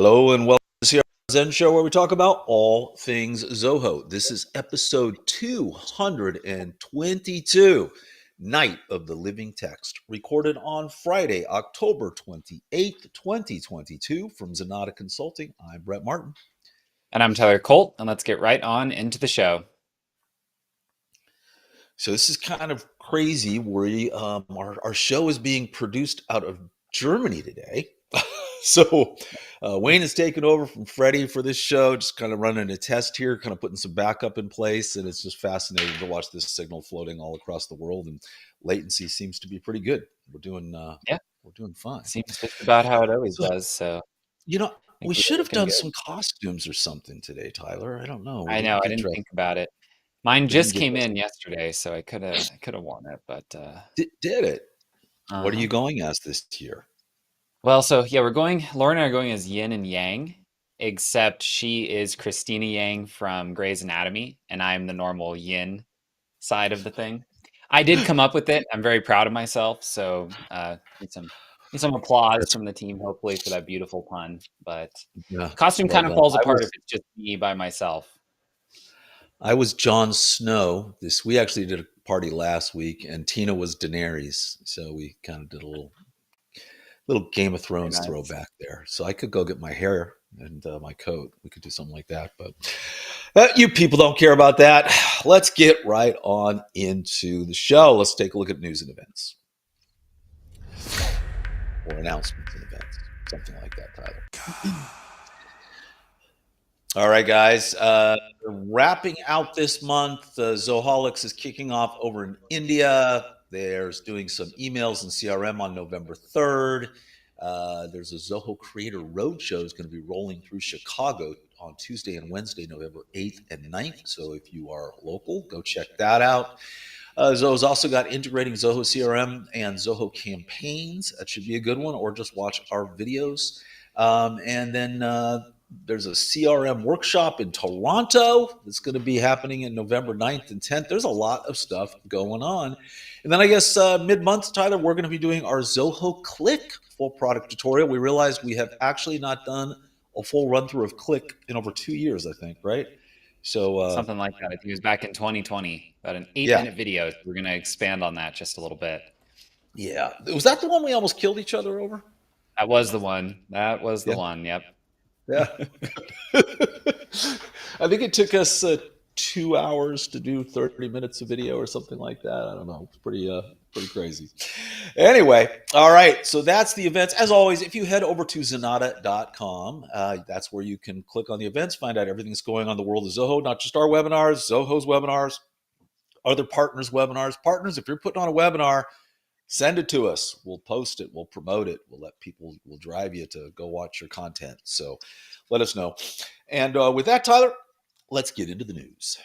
Hello and welcome to the CRM Zen Show, where we talk about all things Zoho. This is episode 222, Night of the Living Text, recorded on Friday, October 28th, 2022, from Zenatta Consulting. I'm Brett Martin. And I'm Tyler Colt, and let's get right on into the show. So this is kind of crazy. Our show is being produced out of Germany today. So Wayne is taking over from Freddie for this show, just kind of running a test here, kind of putting some backup in place. And it's just fascinating to watch this signal floating all across the world. And latency seems to be pretty good. We're doing fine. Seems just about how it always So, does. So we should have looking done good. some costumes or something today, Tyler. I don't know. We I know. didn't I get didn't dressed. think about it. Mine We didn't just get came dressed. in yesterday, so I could have worn it. But Did it? What are uh-huh. you going as this year? Well, so yeah, Lauren and I are going as Yin and Yang, except she is Christina Yang from Grey's Anatomy, and I'm the normal Yin side of the thing. I did come up with it. I'm very proud of myself. So need some applause That's from the team, hopefully, for that beautiful pun. But Yeah, costume well kind of done. falls I apart if was it's just me by myself. I was Jon Snow. We actually did a party last week, and Tina was Daenerys. So we kind of did a little Game of Very Thrones nice. throwback there. So I could go get my hair and my coat. We could do something like that. But you people don't care about that. Let's get right on into the show. Let's take a look at news and events, or announcements and events, something like that, Tyler. All right, guys. Wrapping out this month, Zoholics is kicking off over in India. There's doing some emails and CRM on November 3rd. There's a Zoho Creator Roadshow is going to be rolling through Chicago on Tuesday and Wednesday, November 8th and 9th. So if you are local, go check that out. Zoho's also got integrating Zoho CRM and Zoho campaigns. That should be a good one, or just watch our videos. And then there's a CRM workshop in Toronto that's going to be happening in November 9th and 10th. There's a lot of stuff going on. And then I guess mid-month, Tyler, we're going to be doing our Zoho Click full product tutorial. We realized we have actually not done a full run-through of Click in over 2 years, I think, right? So Something like that. I think it was back in 2020, about an 8 yeah, minute video. So we're going to expand on that just a little bit. yeah. Was that the one we almost killed each other over? That was the one. That was the Yeah, one. Yep. yeah. I think it took us 2 hours to do 30 minutes of video or something like that. I don't know. It's pretty crazy. Anyway, all right. So that's the events. As always, if you head over to zenatta.com, that's where you can click on the events, find out everything that's going on in the world of Zoho, not just our webinars, Zoho's webinars, other partners' webinars. Partners, if you're putting on a webinar, send it to us. We'll post it. We'll promote it. We'll drive you to go watch your content. So let us know. And with that, Tyler, let's get into the news.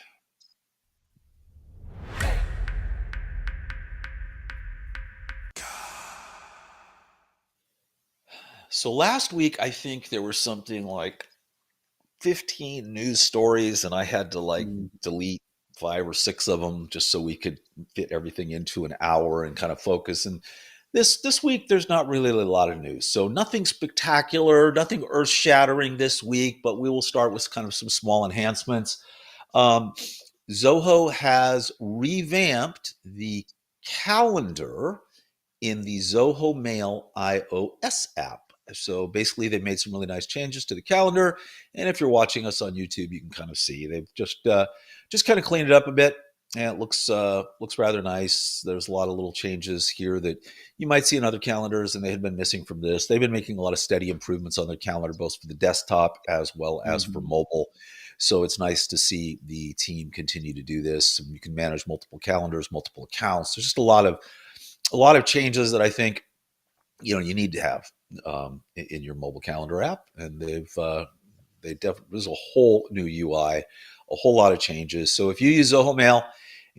So last week, I think there was something like 15 news stories, and I had to delete 5 or 6 of them just so we could fit everything into an hour and kind of focus. And this week, there's not really a lot of news. So nothing spectacular, nothing earth shattering this week, but we will start with kind of some small enhancements. Um, Zoho has revamped the calendar in the Zoho Mail iOS app. So basically, they made some really nice changes to the calendar. And if you're watching us on YouTube, you can kind of see they've just kind of cleaned it up a bit, and it looks rather nice. There's a lot of little changes here that you might see in other calendars, and they had been missing from this. They've been making a lot of steady improvements on their calendar, both for the desktop as well as for Mhm. mobile. So it's nice to see the team continue to do this. You can manage multiple calendars, multiple accounts. There's just a lot of changes that I think you need to have in your mobile calendar app, and there's a whole new UI, a whole lot of changes. So if you use Zoho Mail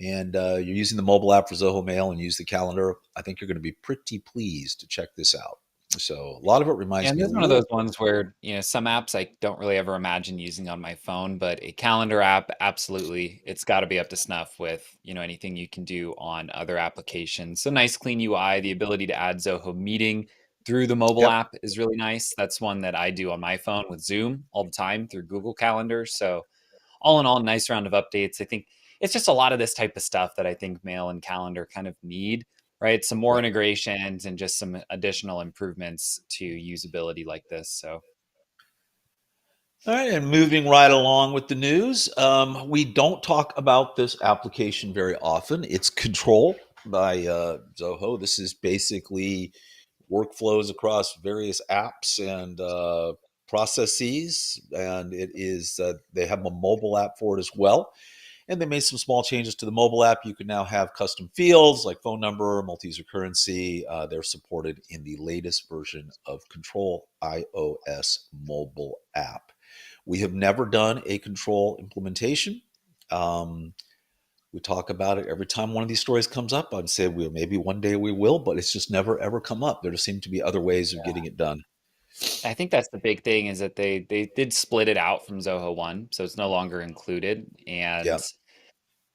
and you're using the mobile app for Zoho Mail and use the calendar, I think you're going to be pretty pleased to check this out. So a lot of it Yeah, reminds and me a this is one of little. those ones where, some apps I don't really ever imagine using on my phone, but a calendar app, absolutely, it's got to be up to snuff with, anything you can do on other applications. So nice, clean UI, the ability to add Zoho meeting through the mobile Yep. app is really nice. That's one that I do on my phone with Zoom all the time through Google Calendar. So all in all, nice round of updates. I think it's just a lot of this type of stuff that I think Mail and Calendar kind of need, right? Some more Right. integrations and just some additional improvements to usability like this. So All right, and moving right along with the news, we don't talk about this application very often. It's Control by Zoho. This is basically workflows across various apps and processes, and it is they have a mobile app for it as well. And they made some small changes to the mobile app. You can now have custom fields like phone number, multi-user currency. They're supported in the latest version of Control iOS mobile app. We have never done a Control implementation. Um, we talk about it every time one of these stories comes up. I'd say maybe one day we will, but it's just never ever come up. There just seem to be other ways of getting it done. I think that's the big thing is that they did split it out from Zoho One, so it's no longer included. Yeah, And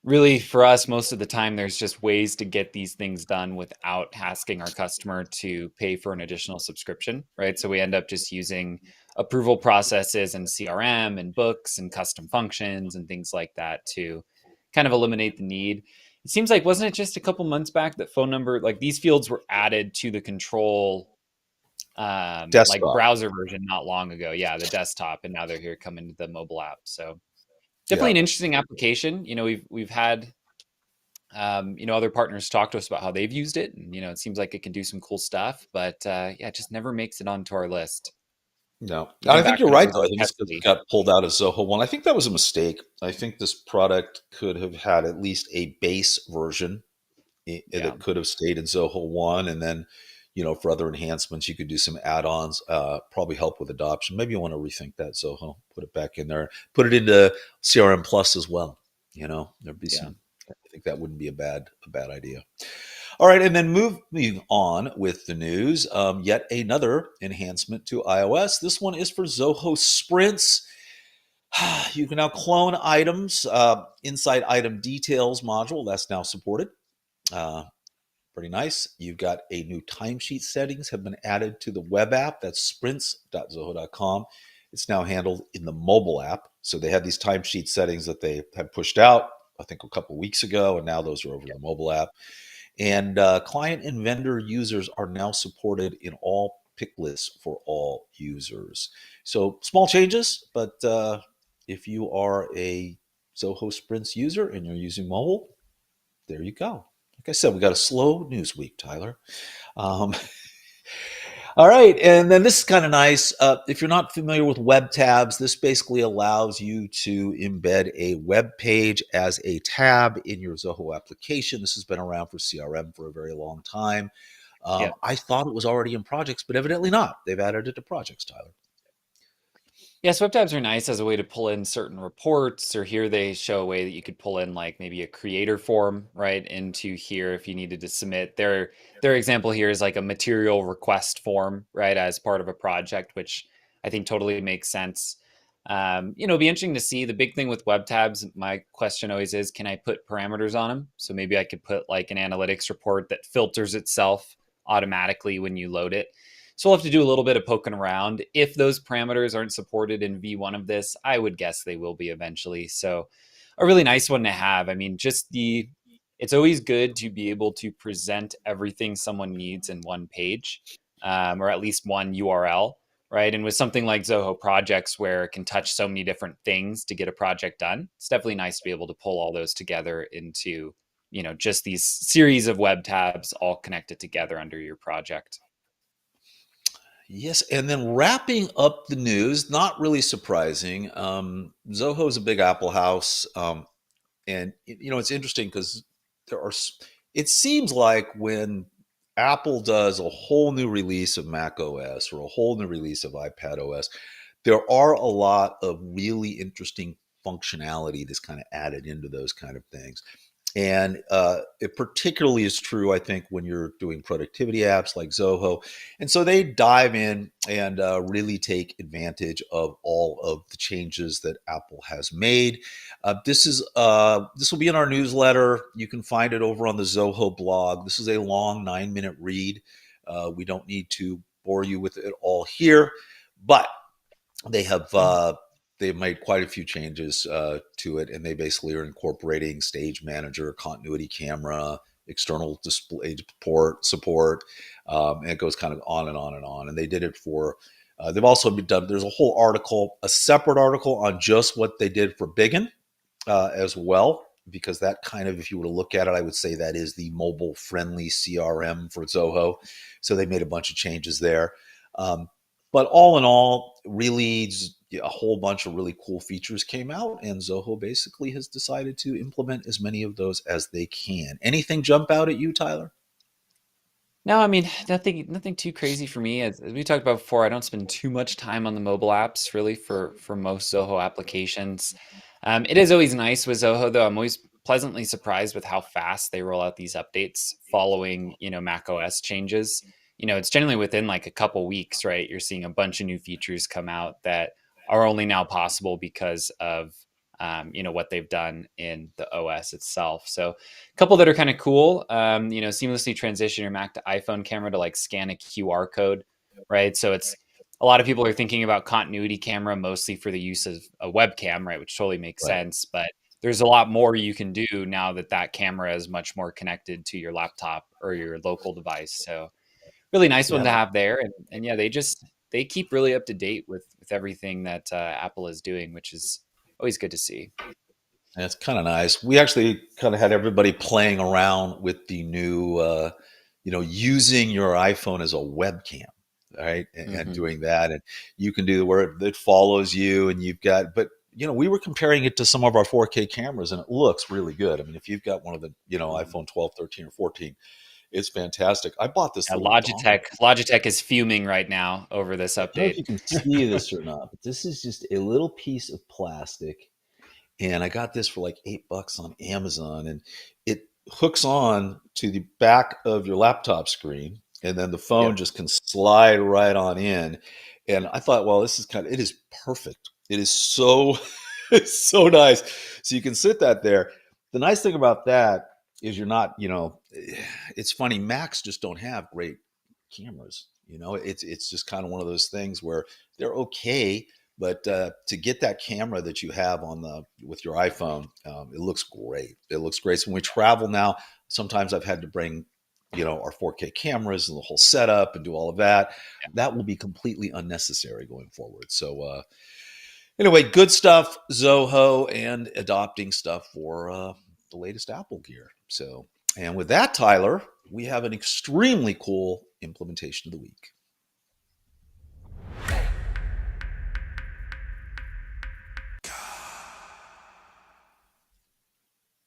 really, for us, most of the time, there's just ways to get these things done without asking our customer to pay for an additional subscription, right? So we end up just using approval processes and CRM and books and custom functions and things like that to kind of eliminate the need. It seems like, wasn't it just a couple months back that phone number, like these fields were added to the control like desktop. browser version not long ago? Yeah, the desktop, and now they're here coming to the mobile app. So definitely Yeah. an interesting application. We've had other partners talk to us about how they've used it, and it seems like it can do some cool stuff. But yeah, it just never makes it onto our list. No, I Even think back you're when it right was though. I like think it's because it Pepsi. got pulled out of Zoho One. I think that was a mistake. I think this product could have had at least a base version Yeah, that could have stayed in Zoho One, and then for other enhancements you could do some add-ons. Probably help with adoption. Maybe you want to rethink that Zoho, put it back in there, put it into CRM Plus as well. There'd be yeah. some. I think that wouldn't be a bad idea. All right, and then moving on with the news, yet another enhancement to iOS. This one is for Zoho Sprints. You can now clone items inside item details module. That's now supported. Uh, Pretty nice. You've got a new timesheet settings have been added to the web app. That's sprints.zoho.com. It's now handled in the mobile app. So they had these timesheet settings that they had pushed out, I think, a couple weeks ago, and now those are over in the mobile app. And client and vendor users are now supported in all pick lists for all users. So small changes, but if you are a Zoho Sprints user and you're using mobile, there you go. Like I said, we got a slow news week, Tyler. Um, all right, and then this is kind of nice. If you're not familiar with web tabs, this basically allows you to embed a web page as a tab in your Zoho application. This has been around for CRM for a very long time. Yeah. I thought it was already in projects, but evidently not. They've added it to projects, Tyler. Yeah, web tabs are nice as a way to pull in certain reports, or here they show a way that you could pull in like maybe a creator form right into here if you needed to submit. Their example here is like a material request form, right, as part of a project, which I think totally makes sense. It'd be interesting to see. The big thing with web tabs, my question always is, can I put parameters on them? So maybe I could put like an analytics report that filters itself automatically when you load it. So we'll have to do a little bit of poking around. If those parameters aren't supported in V1 of this, I would guess they will be eventually. So a really nice one to have. I mean, it's always good to be able to present everything someone needs in one page, or at least one URL, right? And with something like Zoho Projects, where it can touch so many different things to get a project done, it's definitely nice to be able to pull all those together into, just these series of web tabs all connected together under your project. Yes, and then wrapping up the news, not really surprising. Zoho is a big Apple house. And it's interesting because there are. It seems like when Apple does a whole new release of Mac OS or a whole new release of iPad OS, there are a lot of really interesting functionality that's kind of added into those kind of things. And it particularly is true, I think, when you're doing productivity apps like Zoho. And so they dive in and really take advantage of all of the changes that Apple has made. This will be in our newsletter. You can find it over on the Zoho blog. This is a long 9-minute read. We don't need to bore you with it all here, but they have Yeah. they've made quite a few changes to it, and they basically are incorporating Stage Manager, Continuity Camera, external display support, and it goes kind of on and on and on. And they did it for. They've also done. There's a whole article, a separate article on just what they did for Biggin as well, because that kind of, if you were to look at it, I would say that is the mobile friendly CRM for Zoho. So they made a bunch of changes there. But all in all, really a whole bunch of really cool features came out, and Zoho basically has decided to implement as many of those as they can. Anything jump out at you, Tyler? No, I mean, nothing too crazy for me. As we talked about before, I don't spend too much time on the mobile apps really for most Zoho applications. It is always nice with Zoho though. I'm always pleasantly surprised with how fast they roll out these updates following, Mac OS changes. It's generally within like a couple weeks, right? You're seeing a bunch of new features come out that are only now possible because of what they've done in the OS itself. So a couple that are kind of cool, seamlessly transition your Mac to iPhone camera to like scan a QR code, right? So it's a lot of people are thinking about continuity camera mostly for the use of a webcam, right? Which totally makes Right. sense. But there's a lot more you can do now that that camera is much more connected to your laptop or your local device. So really nice one Yeah. to have there. And yeah, they keep really up to date with everything that Apple is doing, which is always good to see. And it's kind of nice. We actually kind of had everybody playing around with the new, using your iPhone as a webcam, right? And Hmm. doing that. And you can do where it follows you, and you've got, but, we were comparing it to some of our 4K cameras, and it looks really good. I mean, if you've got one of the, iPhone 12, 13, or 14, it's fantastic. I bought this Yeah, little dongle. Logitech is fuming right now over this I don't know if update. you can see this or not, but this is just a little piece of plastic, and I got this for like $8 on Amazon, and it hooks on to the back of your laptop screen, and then the phone Yep. just can slide right on in. And I thought, well, this is it is perfect. It is so, it's so nice. So you can sit that there. The nice thing about that is you're not, it's funny. Macs just don't have great cameras. It's just kind of one of those things where they're okay, but to get that camera that you have on the with your iPhone, it looks great. It looks great. So when we travel now, sometimes I've had to bring, our 4K cameras and the whole setup and do all of that. That will be completely unnecessary going forward. So anyway, good stuff, Zoho, and adopting stuff for the latest Apple gear. So, and with that, Tyler, we have an extremely cool implementation of the week.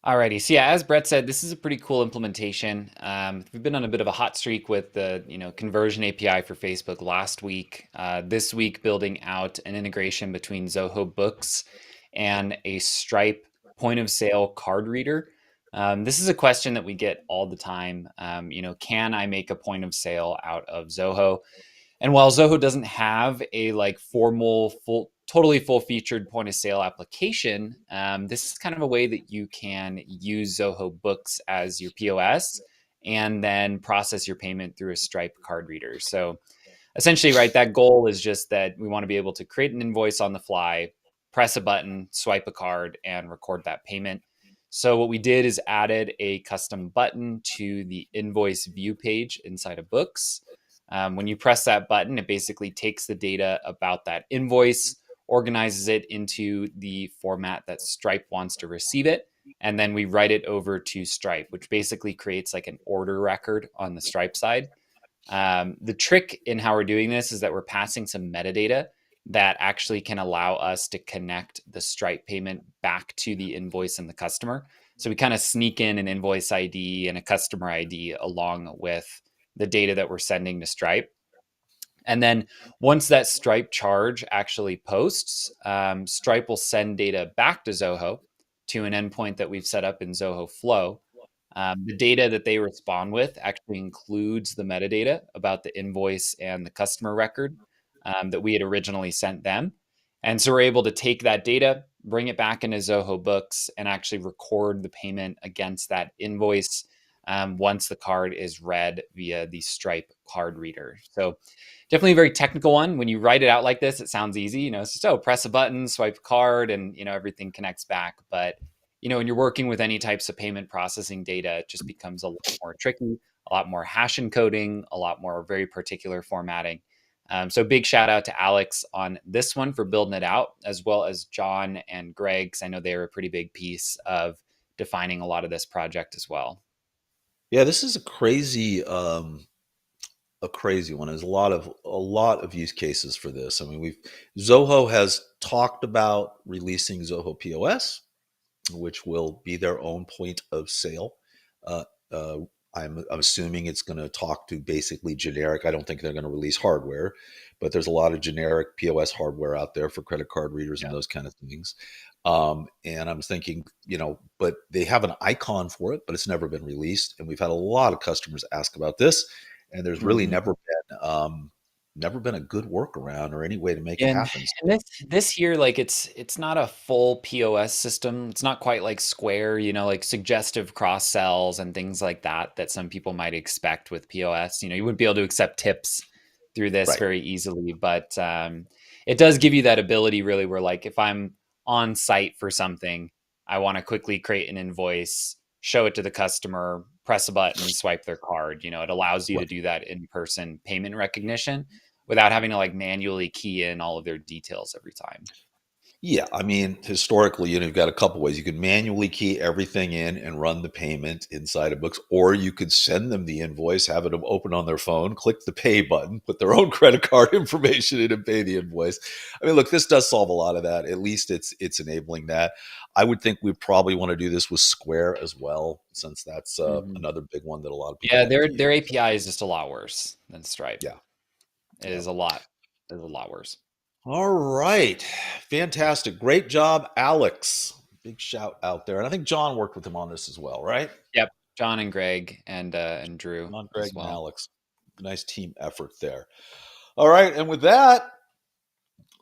Alrighty. So yeah, as Brett said, this is a pretty cool implementation. We've been on a bit of a hot streak with the conversion API for Facebook last week. This week, building out an integration between Zoho Books and a Stripe point of sale card reader. This is a question that we get all the time. Can I make a point of sale out of Zoho? And while Zoho doesn't have a like formal, totally full featured point of sale application, this is kind of a way that you can use Zoho Books as your POS and then process your payment through a Stripe card reader. So essentially, right, that goal is just that we want to be able to create an invoice on the fly, press a button, swipe a card, and record that payment. So what we did is added a custom button to the invoice view page inside of Books. When you press that button, it basically takes the data about that invoice, organizes it into the format that Stripe wants to receive it, and then we write it over to Stripe, which basically creates like an order record on the Stripe side. The trick in how we're doing this is that we're passing some metadata that actually can allow us to connect the Stripe payment back to the invoice and the customer. So we kind of sneak in an invoice ID and a customer ID along with the data that we're sending to Stripe. And then once that Stripe charge actually posts, Stripe will send data back to Zoho to an endpoint that we've set up in Zoho Flow. The data that they respond with actually includes the metadata about the invoice and the customer record that we had originally sent them. And so we're able to take that data, bring it back into Zoho Books, and actually record the payment against that invoice. once the card is read via the Stripe card reader. So definitely a very technical one. When you write it out like this, it sounds easy. It's just, press a button, swipe a card, and, everything connects back. But, when you're working with any types of payment processing data, it just becomes a lot more tricky, a lot more hash encoding, a lot more very particular formatting. So big shout out to Alex on this one for building it out, as well as John and Greg, because I know they were a pretty big piece of defining a lot of this project as well. Yeah, this is a crazy one. There's a lot of use cases for this. I mean, Zoho has talked about releasing Zoho POS, which will be their own point of sale. Uh, uh, I'm assuming it's going to talk to basically generic. I don't think they're going to release hardware, but there's a lot of generic POS hardware out there for credit card readers and those kind of things. And I'm thinking, but they have an icon for it, but it's never been released. And we've had a lot of customers ask about this, and there's really never been a good workaround or any way to make it And happen. this year, like it's not a full POS system. It's not quite like Square, like suggestive cross sells and things like that some people might expect with POS. You wouldn't be able to accept tips through this Right. very easily, but it does give you that ability really where like if I'm on site for something, I want to quickly create an invoice, show it to the customer, press a button, swipe their card. It allows you to Right. do that in person payment recognition without having to like manually key in all of their details every time. Yeah, I mean, historically, you've got a couple ways. You could manually key everything in and run the payment inside of books, or you could send them the invoice, have it open on their phone, click the pay button, put their own credit card information in, and pay the invoice. I mean, look, this does solve a lot of that. At least it's enabling that. I would think we probably want to do this with Square as well, since that's Mhm. another big one that a lot of people Yeah, like to their use. API is just a lot worse than Stripe. Yeah, It yeah. is a lot worse. All right. Fantastic. Great job, Alex. Big shout out there. And I think John worked with him on this as well, right? Yep. John and Greg and Drew John, as Greg, and well. Alex. Nice team effort there. All right. And with that,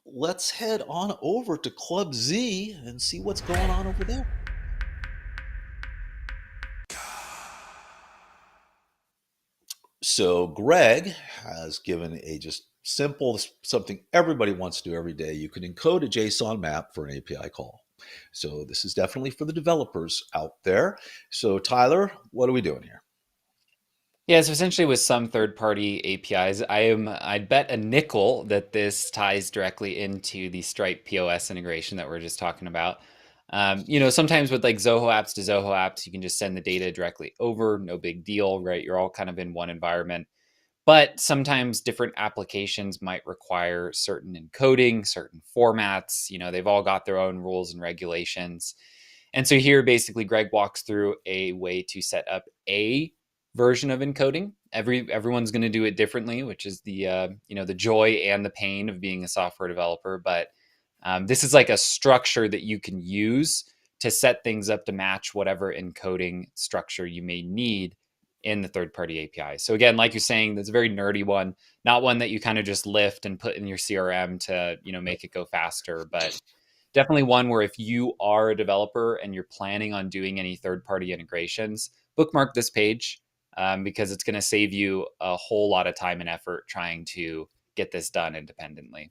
let's head on over to Club Z and see what's going on over there. So, Greg has given a just simple something everybody wants to do every day. You can encode a JSON map for an API call. So, this is definitely for the developers out there. So, Tyler, what are we doing here? Yeah, so essentially with some third-party APIs, I'd bet a nickel that this ties directly into the Stripe POS integration that we're just talking about. Sometimes with like Zoho apps to Zoho apps, you can just send the data directly over, no big deal, right? You're all kind of in one environment. But sometimes different applications might require certain encoding, certain formats. They've all got their own rules and regulations. And so here, basically, Greg walks through a way to set up a version of encoding. Everyone's going to do it differently, which is the joy and the pain of being a software developer. But this is like a structure that you can use to set things up to match whatever encoding structure you may need in the third-party API. So again, like you're saying, that's a very nerdy one, not one that you kind of just lift and put in your CRM to make it go faster, but definitely one where if you are a developer and you're planning on doing any third-party integrations, bookmark this page because it's going to save you a whole lot of time and effort trying to get this done independently.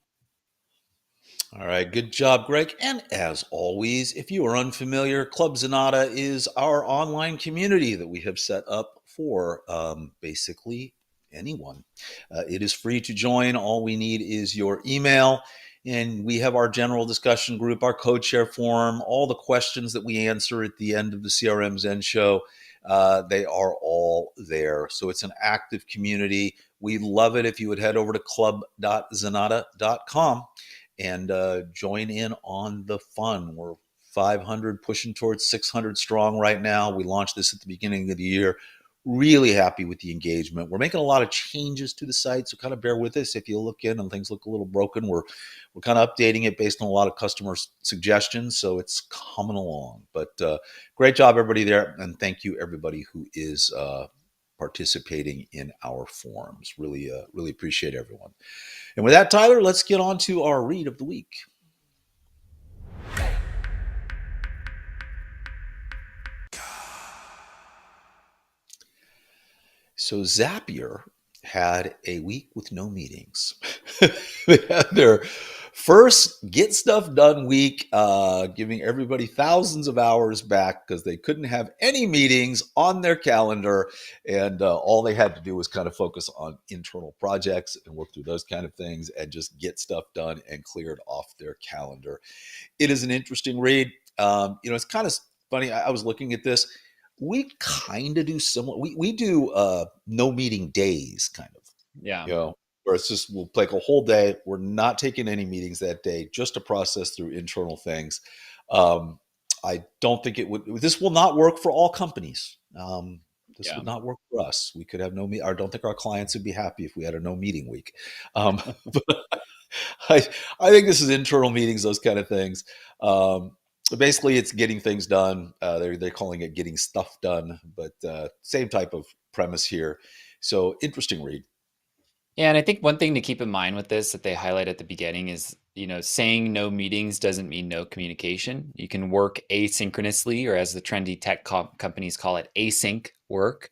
All right, good job, Greg. And as always, if you are unfamiliar, Club Zenatta is our online community that we have set up for basically anyone. It is free to join. All we need is your email. And we have our general discussion group, our code share forum, all the questions that we answer at the end of the CRM Zen Show. They are all there. So it's an active community. We love it if you would head over to club.zenatta.com and join in on the fun. We're 500 pushing towards 600 strong right now. We launched this at the beginning of the year. Really happy with the engagement. We're making a lot of changes to the site, so kind of bear with us if you look in and things look a little broken. We're kind of updating it based on a lot of customer suggestions, so it's coming along. But great job, everybody there, and thank you everybody who is participating in our forums. Really, really appreciate everyone. And with that, Tyler, let's get on to our read of the week. So Zapier had a week with no meetings. They had their first get stuff done week, giving everybody thousands of hours back because they couldn't have any meetings on their calendar. And all they had to do was kind of focus on internal projects and work through those kind of things and just get stuff done and cleared off their calendar. It is an interesting read. It's kind of funny. I was looking at this. We kind of do similar. We do no meeting days, kind of, Yeah. where it's just we'll take a whole day. We're not taking any meetings that day, just to process through internal things. I don't think it would. This will not work for all companies. This Yeah. would not work for us. We could have no meet. I don't think our clients would be happy if we had a no meeting week. But I think this is internal meetings, those kind of things. Basically, it's getting things done. They're calling it getting stuff done, but same type of premise here. So interesting read. Yeah, and I think one thing to keep in mind with this that they highlight at the beginning is, saying no meetings doesn't mean no communication. You can work asynchronously, or as the trendy tech companies call it, async work.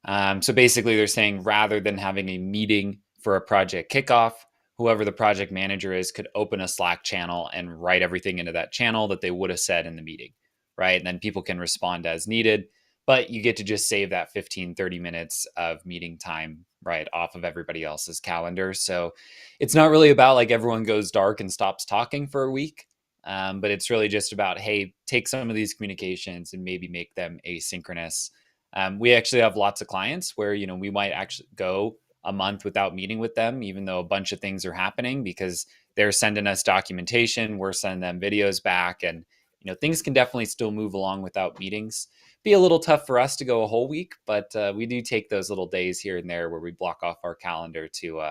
So basically, they're saying rather than having a meeting for a project kickoff, whoever the project manager is could open a Slack channel and write everything into that channel that they would have said in the meeting, right? And then people can respond as needed, but you get to just save that 15, 30 minutes of meeting time, right, off of everybody else's calendar. So it's not really about like everyone goes dark and stops talking for a week. But it's really just about, hey, take some of these communications and maybe make them asynchronous. We actually have lots of clients where, we might actually go a month without meeting with them, even though a bunch of things are happening because they're sending us documentation, we're sending them videos back, and things can definitely still move along without meetings. Be a little tough for us to go a whole week, but we do take those little days here and there where we block off our calendar to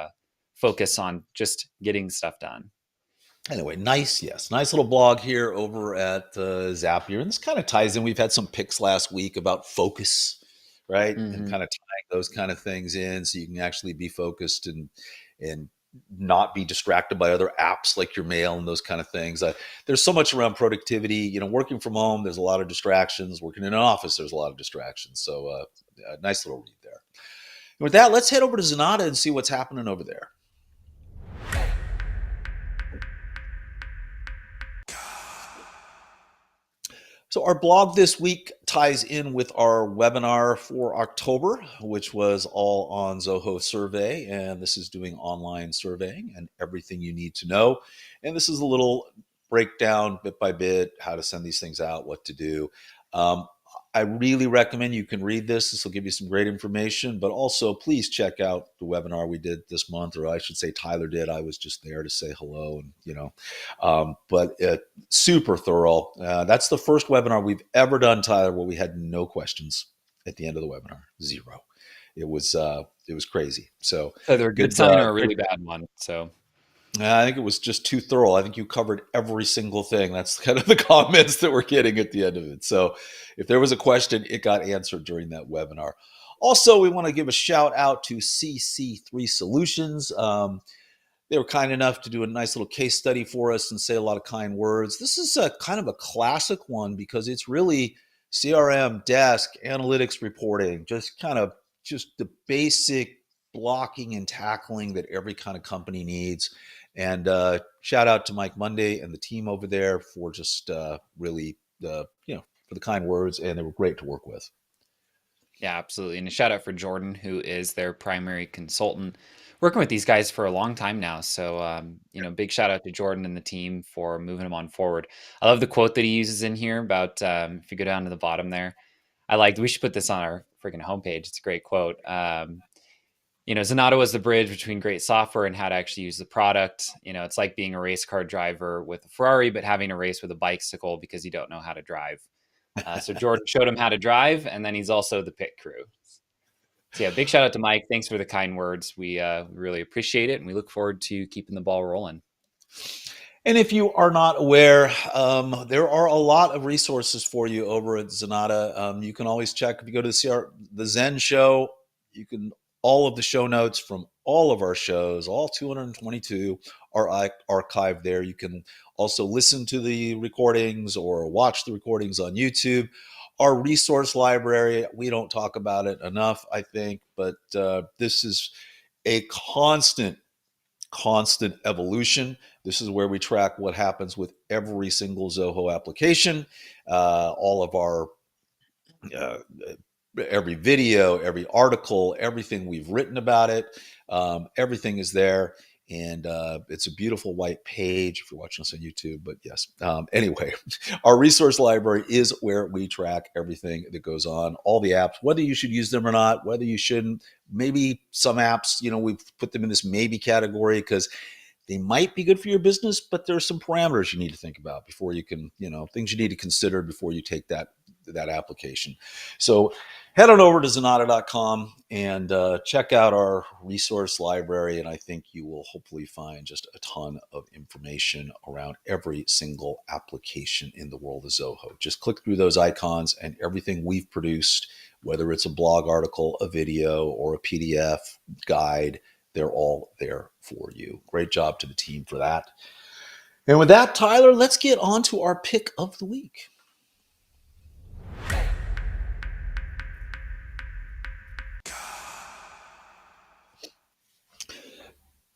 focus on just getting stuff done. Anyway, nice little blog here over at Zapier, and this kind of ties in. We've had some picks last week about focus, right, and Mm-hmm. kind of tying those kind of things in so you can actually be focused and not be distracted by other apps like your mail and those kind of things. There's so much around productivity. Working from home, there's a lot of distractions. Working in an office, there's a lot of distractions. So, a nice little read there. And with that, let's head over to Zenatta and see what's happening over there. So our blog this week ties in with our webinar for October, which was all on Zoho survey. And this is doing online surveying and everything you need to know. And this is a little breakdown bit by bit, how to send these things out, what to do. I really recommend you can read this. This will give you some great information, but also please check out the webinar we did this month, or I should say Tyler did. I was just there to say hello and, but super thorough. That's the first webinar we've ever done, Tyler, where we had no questions at the end of the webinar. Zero. It was crazy. So Either a good good, sign or a good. really bad one. So I think it was just too thorough. I think you covered every single thing. That's kind of the comments that we're getting at the end of it. So if there was a question, it got answered during that webinar. Also, we want to give a shout out to CC3 Solutions. They were kind enough to do a nice little case study for us and say a lot of kind words. This is a kind of a classic one because it's really CRM, desk, analytics reporting, just the basic blocking and tackling that every kind of company needs. And shout out to Mike Monday and the team over there for just really for the kind words, and they were great to work with. yeah, absolutely. And a shout out for Jordan, who is their primary consultant, working with these guys for a long time now. So, big shout out to Jordan and the team for moving them on forward. I love the quote that he uses in here about if you go down to the bottom there. We should put this on our freaking homepage. It's a great quote. Zenatta was the bridge between great software and how to actually use the product. It's like being a race car driver with a Ferrari, but having a race with a bicycle because you don't know how to drive. So Jordan showed him how to drive, and then he's also the pit crew. So yeah, big shout out to Mike. Thanks for the kind words. We really appreciate it, and we look forward to keeping the ball rolling. And if you are not aware, there are a lot of resources for you over at Zenatta. You can always check if you go to the Zen Show. You can all of the show notes from all of our shows, all 222, are archived there. You can also listen to the recordings or watch the recordings on YouTube. our resource library, we don't talk about it enough, I think, but this is a constant evolution. This is where we track what happens with every single Zoho application, all of our uh, every video, every article, everything we've written about it. Everything is there. And it's a beautiful white page if you're watching us on YouTube. But yes, anyway, our resource library is where we track everything that goes on, all the apps, whether you should use them or not, whether you shouldn't. Maybe some apps, we've put them in this maybe category because they might be good for your business, but there's some parameters you need to think about before you can, things you need to consider before you take that application. So head on over to Zenatta.com and check out our resource library. And I think you will hopefully find just a ton of information around every single application in the world of Zoho. Just click through those icons and everything we've produced, whether it's a blog article, a video, or a PDF guide, they're all there for you. Great job to the team for that. And with that, Tyler, let's get on to our pick of the week.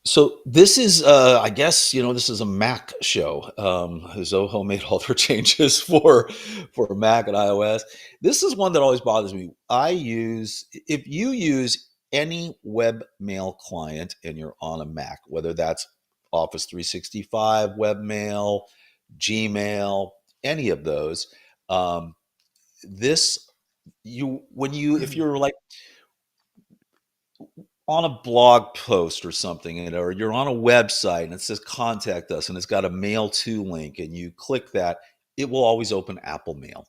So this is, I guess, this is a Mac show. Zoho made all their changes for Mac and iOS. This is one that always bothers me. If you use any webmail client and you're on a Mac, whether that's Office 365, webmail, Gmail, any of those, if you're like on a blog post or something, or you're on a website and it says contact us and it's got a mail to link and you click that, it will always open Apple Mail.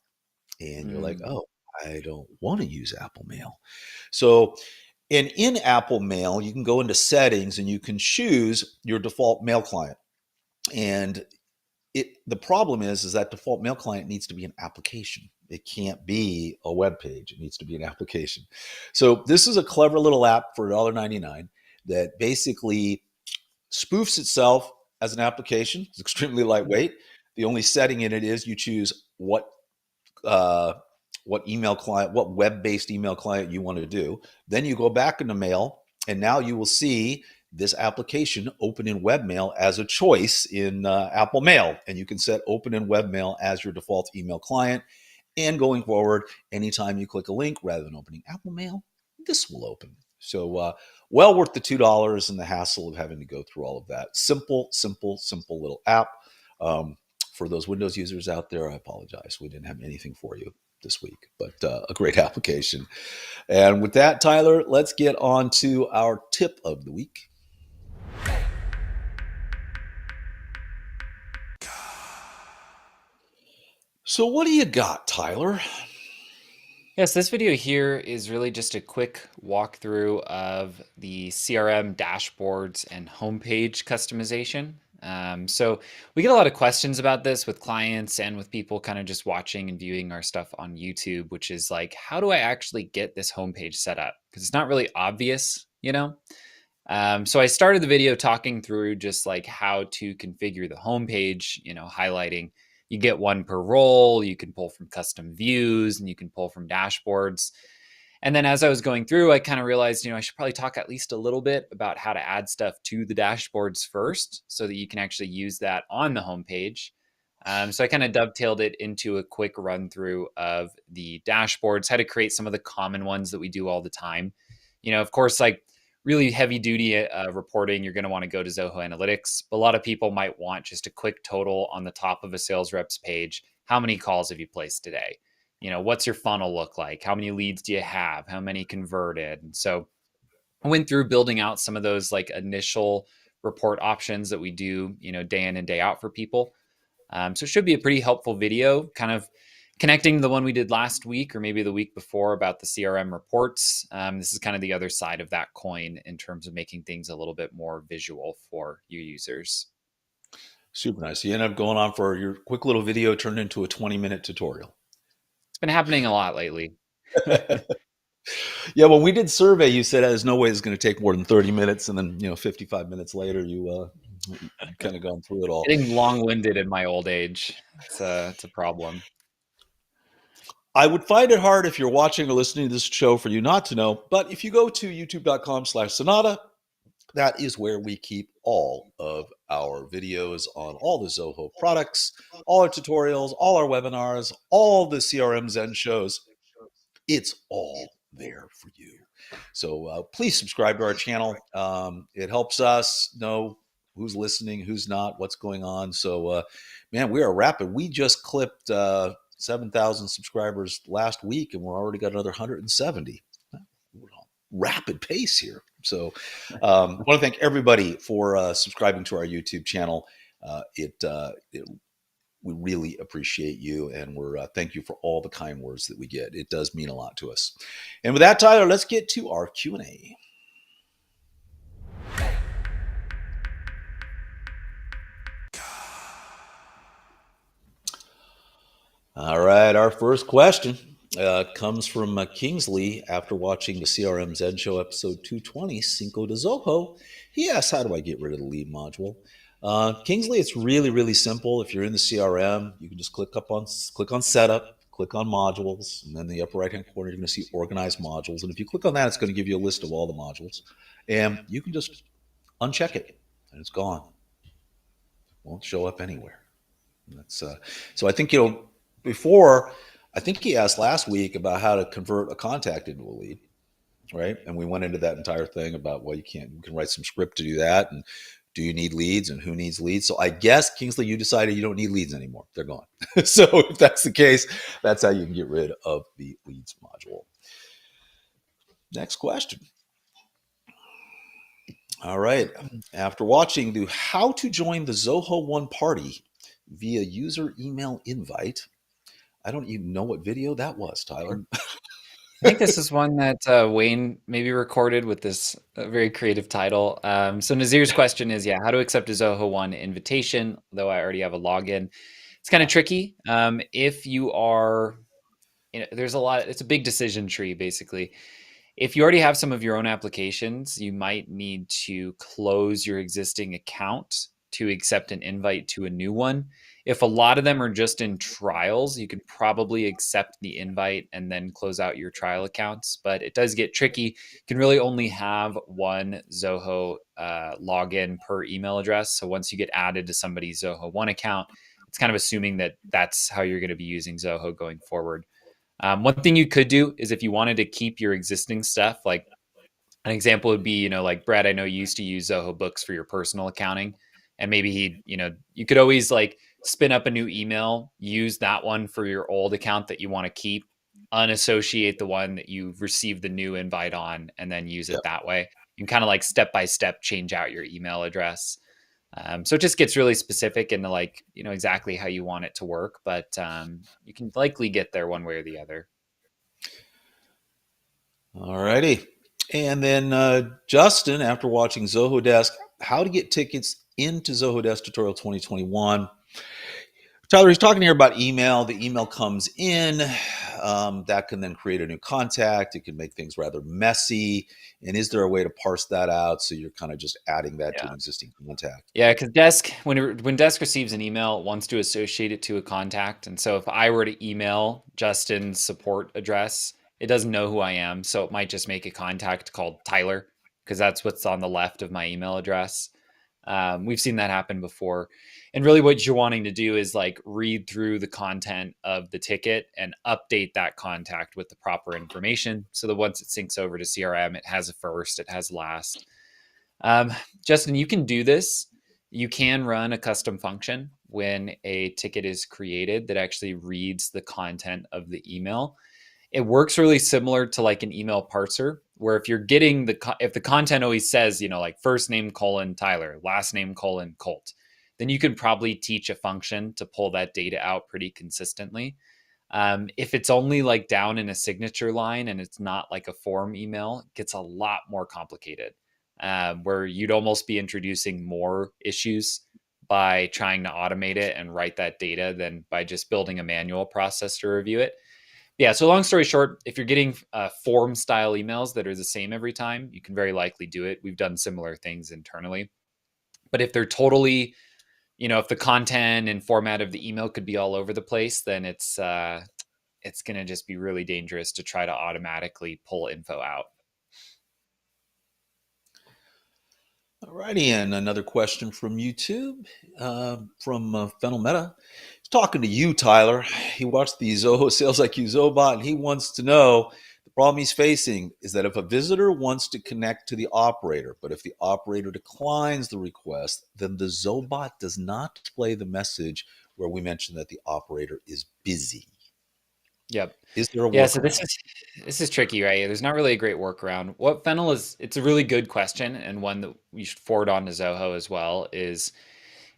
And you're like, oh, I don't want to use Apple Mail. So in Apple Mail, you can go into settings and you can choose your default mail client. And the problem is that default mail client needs to be an application. It can't be a web page. It needs to be an application. So this is a clever little app for $1.99 that basically spoofs itself as an application. It's extremely lightweight. The only setting in it is you choose what email client, what web-based email client you want to do. Then you go back into Mail, and now you will see this application open in webmail as a choice in Apple Mail. And you can set open in webmail as your default email client. And going forward, anytime you click a link, rather than opening Apple Mail, this will open. So well worth the $2 and the hassle of having to go through all of that. Simple little app. For those Windows users out there, I apologize. We didn't have anything for you this week, but a great application. And with that, Tyler, let's get on to our tip of the week. So what do you got, Tyler? Yes, this video here is really just a quick walkthrough of the CRM dashboards and homepage customization. So we get a lot of questions about this with clients and with people kind of just watching and viewing our stuff on YouTube, which is like, how do I actually get this homepage set up? Because it's not really obvious, So I started the video talking through just like how to configure the homepage, highlighting you get one per role, you can pull from custom views, and you can pull from dashboards. And then as I was going through, I kind of realized, I should probably talk at least a little bit about how to add stuff to the dashboards first so that you can actually use that on the homepage. So I kind of dovetailed it into a quick run through of the dashboards, how to create some of the common ones that we do all the time. Of course, like really heavy duty reporting, you're going to want to go to Zoho Analytics. But a lot of people might want just a quick total on the top of a sales rep's page. How many calls have you placed today? What's your funnel look like? How many leads do you have? How many converted? And so I went through building out some of those like initial report options that we do, day in and day out for people. So it should be a pretty helpful video, kind of connecting the one we did last week or maybe the week before about the CRM reports. This is kind of the other side of that coin in terms of making things a little bit more visual for you users. Super nice. You end up going on for your quick little video turned into a 20-minute tutorial. It's been happening a lot lately. Yeah, when we did survey, you said there's no way it's going to take more than 30 minutes. And then, 55 minutes later, you kind of gone through it all. Getting long-winded in my old age. It's a problem. I would find it hard if you're watching or listening to this show for you not to know, but if you go to youtube.com/Zenatta, that is where we keep all of our videos on all the Zoho products, all our tutorials, all our webinars, all the CRM Zen shows. It's all there for you. So please subscribe to our channel. It helps us know who's listening, who's not, what's going on. So, man, we are rapid. We just clipped 7,000 subscribers last week, and we're already got another 170. We're on rapid pace here. So, I want to thank everybody for subscribing to our YouTube channel. We really appreciate you, and we're thank you for all the kind words that we get. It does mean a lot to us. And with that, Tyler, let's get to our Q&A. All right, our first question comes from Kingsley after watching the CRM Zen Show episode 220, Cinco de Zoho. He asks, how do I get rid of the lead module? Kingsley, it's really, really simple. If you're in the CRM, you can just click on setup, click on modules, and then in the upper right hand corner, you're going to see organize modules. And if you click on that, it's going to give you a list of all the modules. And you can just uncheck it, and it's gone. It won't show up anywhere. That's so I think, before, I think he asked last week about how to convert a contact into a lead, right? And we went into that entire thing about, well, you can write some script to do that, and do you need leads, and who needs leads? So I guess, Kingsley, you decided you don't need leads anymore. They're gone. So if that's the case, that's how you can get rid of the leads module. Next question. All right. After watching the how to join the Zoho One party via user email invite, I don't even know what video that was, Tyler. I think this is one that Wayne maybe recorded with this very creative title. So Nazir's question is, how to accept a Zoho One invitation, though I already have a login. It's kind of tricky. If you are, there's a lot, it's a big decision tree, basically. If you already have some of your own applications, you might need to close your existing account to accept an invite to a new one. If a lot of them are just in trials, you could probably accept the invite and then close out your trial accounts. But it does get tricky. You can really only have one Zoho login per email address. So once you get added to somebody's Zoho One account, it's kind of assuming that that's how you're going to be using Zoho going forward. One thing you could do is if you wanted to keep your existing stuff, like an example would be, like Brett, I know you used to use Zoho Books for your personal accounting. And maybe you could always like spin up a new email, use that one for your old account that you want to keep, unassociate the one that you received the new invite on, and then use it that way. You can kind of like step by step change out your email address. So it just gets really specific into like, exactly how you want it to work, but you can likely get there one way or the other. All righty. And then Justin, after watching Zoho Desk, how to get tickets into Zoho Desk tutorial 2021. Tyler, he's talking here about email. The email comes in. That can then create a new contact. It can make things rather messy. And is there a way to parse that out so you're kind of just adding that to an existing contact? Yeah, because Desk, when Desk receives an email, it wants to associate it to a contact. And so if I were to email Justin's support address, it doesn't know who I am. So it might just make a contact called Tyler, because that's what's on the left of my email address. We've seen that happen before. And really what you're wanting to do is like read through the content of the ticket and update that contact with the proper information. So that once it syncs over to CRM, it has a first, it has last. Justin, you can do this. You can run a custom function when a ticket is created that actually reads the content of the email. It works really similar to like an email parser, where if you're getting if the content always says, like first name : Tyler, last name : Colt, then you can probably teach a function to pull that data out pretty consistently. If it's only like down in a signature line and it's not like a form email, it gets a lot more complicated, where you'd almost be introducing more issues by trying to automate it and write that data than by just building a manual process to review it. Yeah, so long story short, if you're getting form style emails that are the same every time, you can very likely do it. We've done similar things internally. But if they're totally, if the content and format of the email could be all over the place, then it's it's going to just be really dangerous to try to automatically pull info out. Alrighty, and another question from YouTube, from Fennel Meta. He's talking to you, Tyler. He watched the Zoho Sales IQ Zobot, and he wants to know the problem he's facing is that if a visitor wants to connect to the operator, but if the operator declines the request, then the Zobot does not display the message where we mentioned that the operator is busy. Yep. Is there a Yeah, so workaround? this is tricky, right? There's not really a great workaround. What Fennel is, it's a really good question and one that you should forward on to Zoho as well, is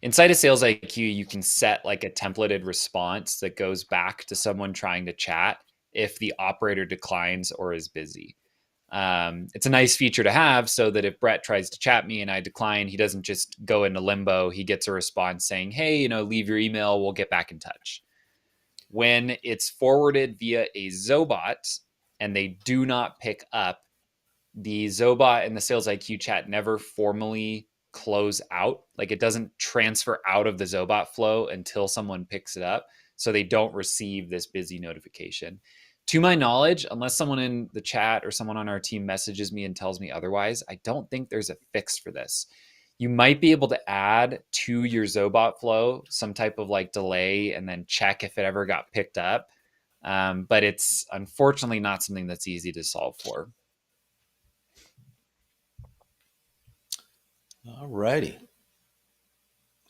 inside of Sales IQ, you can set like a templated response that goes back to someone trying to chat if the operator declines or is busy. It's a nice feature to have so that if Brett tries to chat me and I decline, he doesn't just go into limbo. He gets a response saying, hey, leave your email, we'll get back in touch. When it's forwarded via a Zobot and they do not pick up, the Zobot and the Sales IQ chat never formally close out. Like it doesn't transfer out of the Zobot flow until someone picks it up. So they don't receive this busy notification. To my knowledge, unless someone in the chat or someone on our team messages me and tells me otherwise, I don't think there's a fix for this. You might be able to add to your Zobot flow some type of like delay and then check if it ever got picked up. But it's unfortunately not something that's easy to solve for. All righty.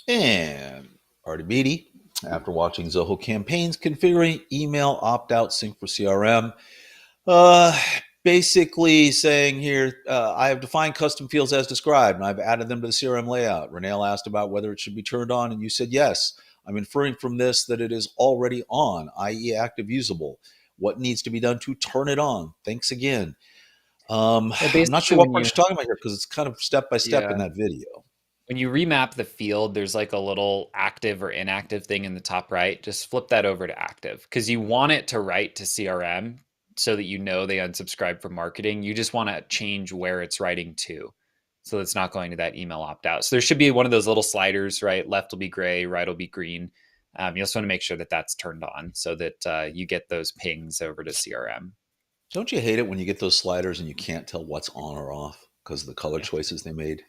And Artemidi, after watching Zoho campaigns, configuring email opt-out sync for CRM, basically saying here, I have defined custom fields as described, and I've added them to the CRM layout. Renelle asked about whether it should be turned on, and you said yes. I'm inferring from this that it is already on, i.e. active usable. What needs to be done to turn it on? Thanks again. I'm not Basically, sure what part you're talking about here because it's kind of step by step in yeah, that video. when you remap the field, there's like a little active or inactive thing in the top right. Just flip that over to active because you want it to write to CRM so that they unsubscribe from marketing. You just want to change where it's writing to. So it's not going to that email opt out. So there should be one of those little sliders, right? Left will be gray, right will be green. You also want to make sure that that's turned on so that you get those pings over to CRM. Don't you hate it when you get those sliders and you can't tell what's on or off because of the color Yeah. choices they made?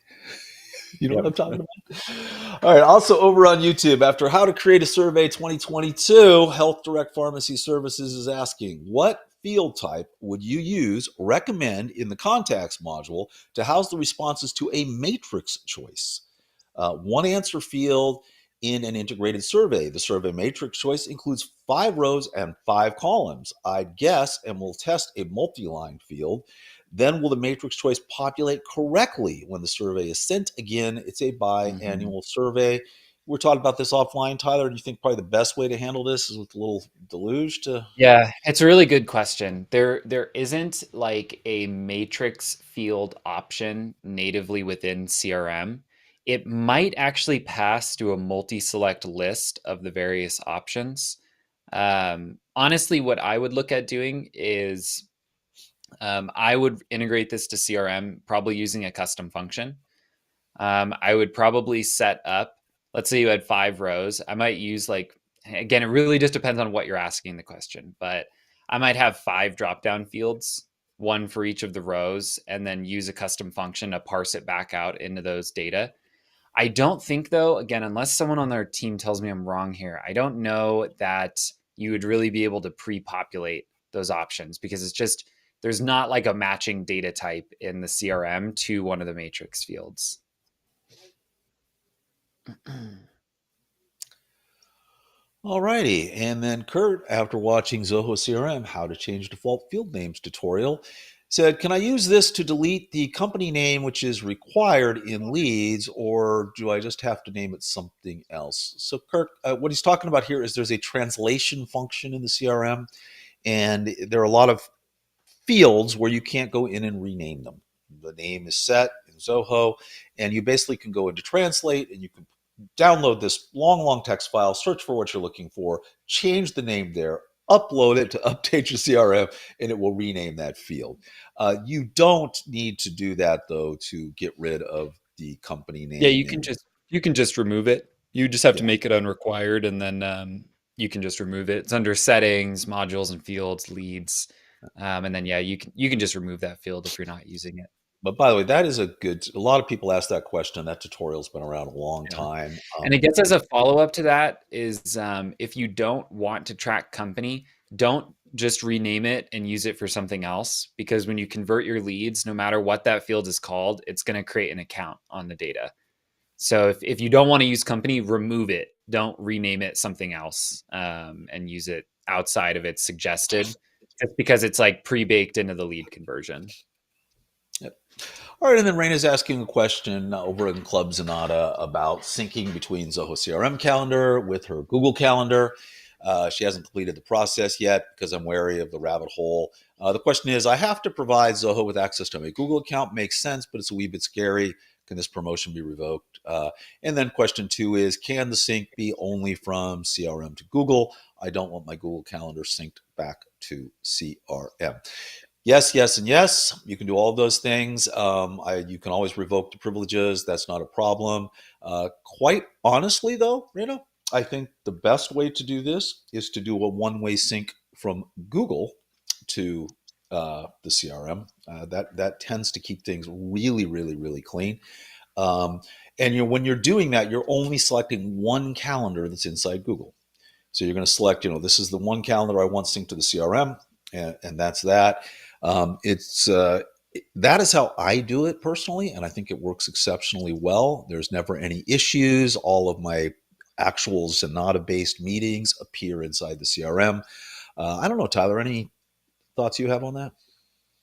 You know what Yep. I'm talking about? All right. Also, over on YouTube, after How to Create a Survey 2022, Health Direct Pharmacy Services is asking, what field type would you use, recommend in the contacts module to house the responses to a matrix choice? One answer field in an integrated survey. The survey matrix choice includes 5 rows and 5 columns. I'd guess, and we'll test a multi-line field. Then will the matrix choice populate correctly when the survey is sent? Again, it's a biannual survey. We're talking about this offline, Tyler. Do you think probably the best way to handle this is with a little deluge to? Yeah, it's a really good question. There isn't like a matrix field option natively within CRM. It might actually pass through a multi-select list of the various options. Honestly, what I would look at doing is I would integrate this to CRM, probably using a custom function. I would probably set up, let's say you had 5 rows. I might use like, again, it really just depends on what you're asking the question, but I might have 5 drop down fields, one for each of the rows, and then use a custom function to parse it back out into those data. I don't think, though, again, unless someone on their team tells me I'm wrong here, I don't know that you would really be able to pre populate those options because it's just, there's not like a matching data type in the CRM to one of the matrix fields. All righty. And then Kurt, after watching Zoho CRM, How to Change Default Field Names tutorial, said, can I use this to delete the company name which is required in leads, or do I just have to name it something else? So Kirk, what he's talking about here is there's a translation function in the CRM, and there are a lot of fields where you can't go in and rename them. The name is set in Zoho, and you basically can go into Translate, and you can download this long, long text file, search for what you're looking for, change the name there, upload it to update your CRM, and it will rename that field. You don't need to do that, though, to get rid of the company Yeah, name. you can just remove it. You just have to Yeah. make it unrequired, and then you can just remove it. It's under settings, modules and fields, leads. And then, yeah, you can just remove that field if you're not using it. But by the way, that is a lot of people ask that question. That tutorial's been around a long Yeah. time. And I guess as a follow-up to that is if you don't want to track company, don't just rename it and use it for something else, because when you convert your leads, no matter what that field is called, it's going to create an account on the data. So if you don't want to use company, remove it. Don't rename it something else and use it outside of its suggested, just because it's like pre-baked into the lead conversion. Yep. All right, and then Raina's asking a question over in Club Zenatta about syncing between Zoho CRM Calendar with her Google Calendar. She hasn't completed the process yet because I'm wary of the rabbit hole. The question is, I have to provide Zoho with access to my Google account. Makes sense, but it's a wee bit scary. Can this promotion be revoked? And then question 2 is, can the sync be only from CRM to Google? I don't want my Google Calendar synced back to CRM. Yes, yes, and yes. You can do all those things. You can always revoke the privileges. That's not a problem. Quite honestly, though, Rita, I think the best way to do this is to do a one-way sync from Google to the CRM. That tends to keep things really, really, really clean. And when you're doing that, you're only selecting one calendar that's inside Google. So you're going to select, this is the one calendar I want synced to the CRM, and that's that. That is how I do it personally, and I think it works exceptionally well. There's never any issues. All of my actual Zenatta-based meetings appear inside the CRM. I don't know, Tyler, any thoughts you have on that?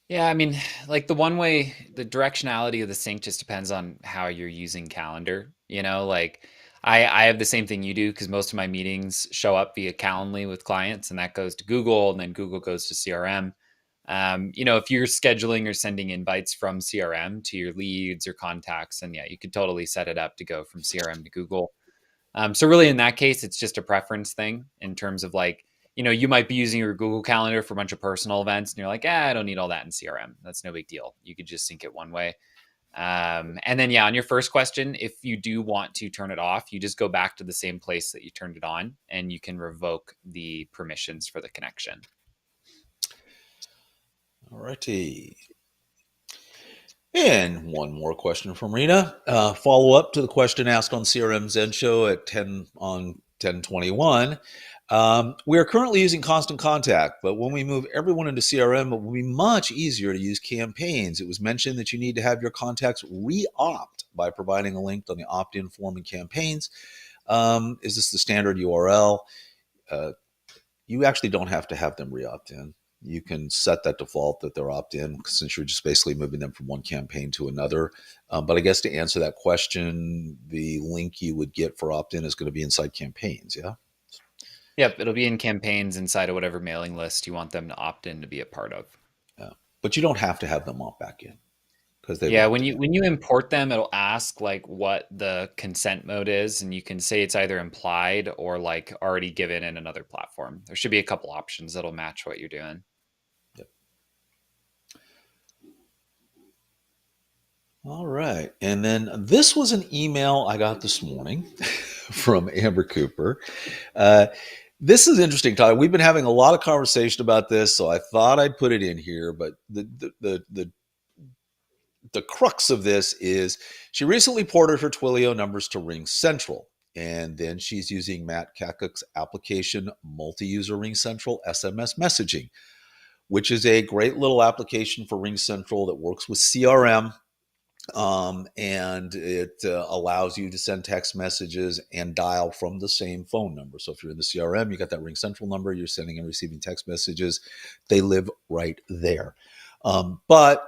Yeah, I mean, like the directionality of the sync just depends on how you're using calendar. Like I have the same thing you do, because most of my meetings show up via Calendly with clients, and that goes to Google, and then Google goes to CRM. If you're scheduling or sending invites from CRM to your leads or contacts, then yeah, you could totally set it up to go from CRM to Google. So really, in that case, it's just a preference thing in terms of like, you might be using your Google Calendar for a bunch of personal events, and you're like, I don't need all that in CRM. That's no big deal. You could just sync it one way. And then, yeah, on your first question, if you do want to turn it off, you just go back to the same place that you turned it on, and you can revoke the permissions for the connection. All righty. And one more question from Rena. Follow up to the question asked on CRM Zen Show at 10 on 1021. We are currently using Constant Contact, but when we move everyone into CRM, it will be much easier to use campaigns. It was mentioned that you need to have your contacts re-opt by providing a link on the opt-in form in campaigns. Is this the standard URL? You actually don't have to have them re-opt in. You can set that default that they're opt-in, since you're just basically moving them from one campaign to another. But I guess to answer that question, the link you would get for opt-in is going to be inside campaigns, yeah? Yep, it'll be in campaigns inside of whatever mailing list you want them to opt in to be a part of. Yeah. But you don't have to have them opt back in, because they Yeah, when you import them, it'll ask like what the consent mode is, and you can say it's either implied or like already given in another platform. There should be a couple options that'll match what you're doing. Yep. All right. And then this was an email I got this morning from Amber Cooper. This is interesting, Tyler. We've been having a lot of conversation about this, so I thought I'd put it in here. But the crux of this is she recently ported her Twilio numbers to Ring Central, and then she's using Matt Kakuk's application, Multi-User Ring Central SMS Messaging, which is a great little application for Ring Central that works with CRM. And it allows you to send text messages and dial from the same phone number. So if you're in the CRM, you got that Ring Central number, you're sending and receiving text messages. They live right there. But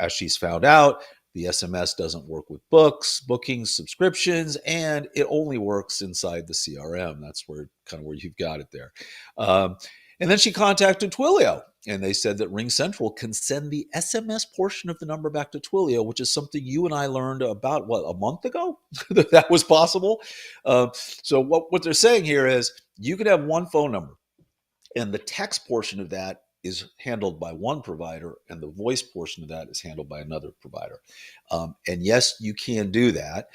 as she's found out, the SMS doesn't work with books, bookings, subscriptions, and it only works inside the CRM. That's where you've got it there. And then she contacted Twilio, and they said that Ring Central can send the SMS portion of the number back to Twilio, which is something you and I learned about, a month ago? that was possible. So what they're saying here is you could have one phone number, and the text portion of that is handled by one provider and the voice portion of that is handled by another provider. And yes, you can do that.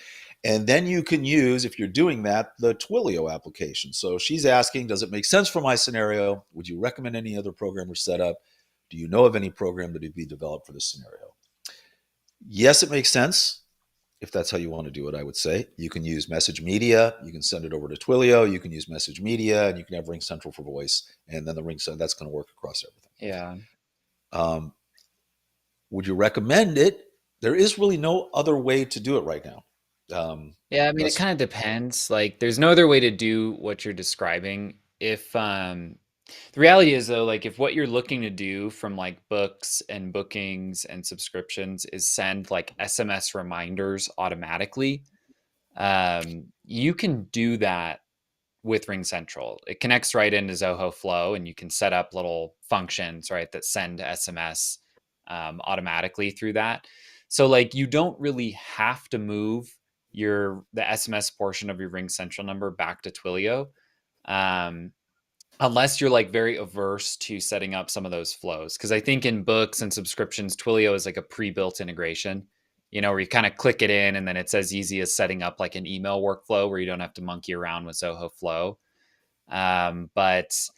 And then you can use, if you're doing that, the Twilio application. So she's asking, does it make sense for my scenario? Would you recommend any other program or setup? Do you know of any program that would be developed for this scenario? Yes, it makes sense. If that's how you want to do it, I would say you can use Message Media. You can send it over to Twilio. You can use Message Media, and you can have Ring Central for voice, and then the Ring Central, that's going to work across everything. Yeah. Would you recommend it? There is really no other way to do it right now. Yeah, I mean, it kind of depends. Like, there's no other way to do what you're describing. If the reality is though, like if what you're looking to do from like books and bookings and subscriptions is send like SMS reminders automatically, you can do that with Ring Central. It connects right into Zoho Flow, and you can set up little functions, right, that send SMS automatically through that. So like you don't really have to move the SMS portion of your Ring Central number back to Twilio, unless you're like very averse to setting up some of those flows. Because I think in books and subscriptions, Twilio is like a pre-built integration, where you kind of click it in and then it's as easy as setting up like an email workflow where you don't have to monkey around with Zoho Flow. But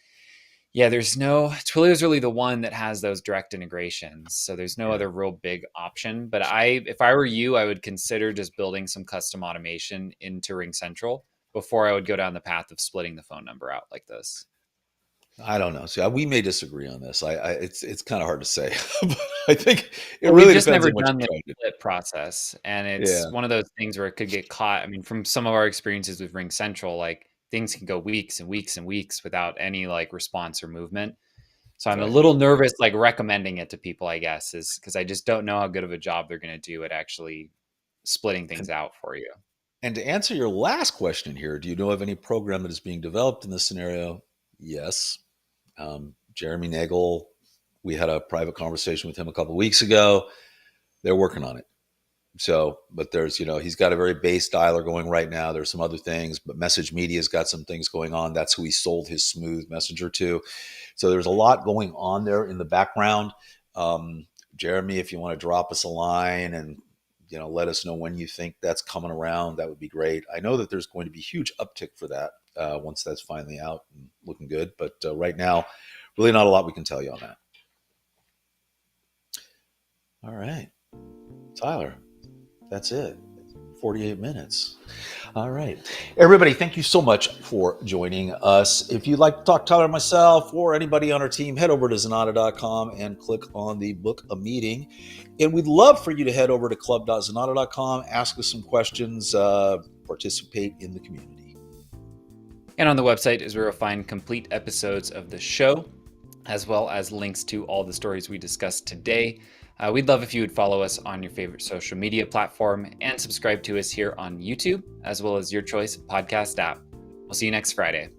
yeah, Twilio is really the one that has those direct integrations. So there's no other real big option. But if I were you, I would consider just building some custom automation into Ring Central before I would go down the path of splitting the phone number out like this. I don't know. See, we may disagree on this. It's kind of hard to say, but I think it Well, really we've just depends never on what done you're the trying to do. split process, and Yeah, it's one of those things where it could get caught. I mean, from some of our experiences with Ring Central, like things can go weeks and weeks and weeks without any like response or movement. So I'm a right. little nervous, like recommending it to people, I guess, is because I just don't know how good of a job they're going to do at actually splitting things out for you. And to answer your last question here, do you know of any program that is being developed in this scenario? Yes. Jeremy Nagel, we had a private conversation with him a couple of weeks ago. They're working on it. So, but there's, he's got a very base dialer going right now. There's some other things, but Message Media's got some things going on. That's who he sold his Smooth Messenger to. So there's a lot going on there in the background. Jeremy, if you want to drop us a line and let us know when you think that's coming around, that would be great. I know that there's going to be huge uptick for that once that's finally out and looking good. But right now, really not a lot we can tell you on that. All right, Tyler, that's it. 48 minutes. All right. Everybody, thank you so much for joining us. If you'd like to talk to Tyler or myself or anybody on our team, head over to Zenatta.com and click on the book a meeting. And we'd love for you to head over to club.zenatta.com, ask us some questions, participate in the community. And on the website is where you'll find complete episodes of the show, as well as links to all the stories we discussed today. We'd love if you would follow us on your favorite social media platform and subscribe to us here on YouTube, as well as your choice podcast app. We'll see you next Friday.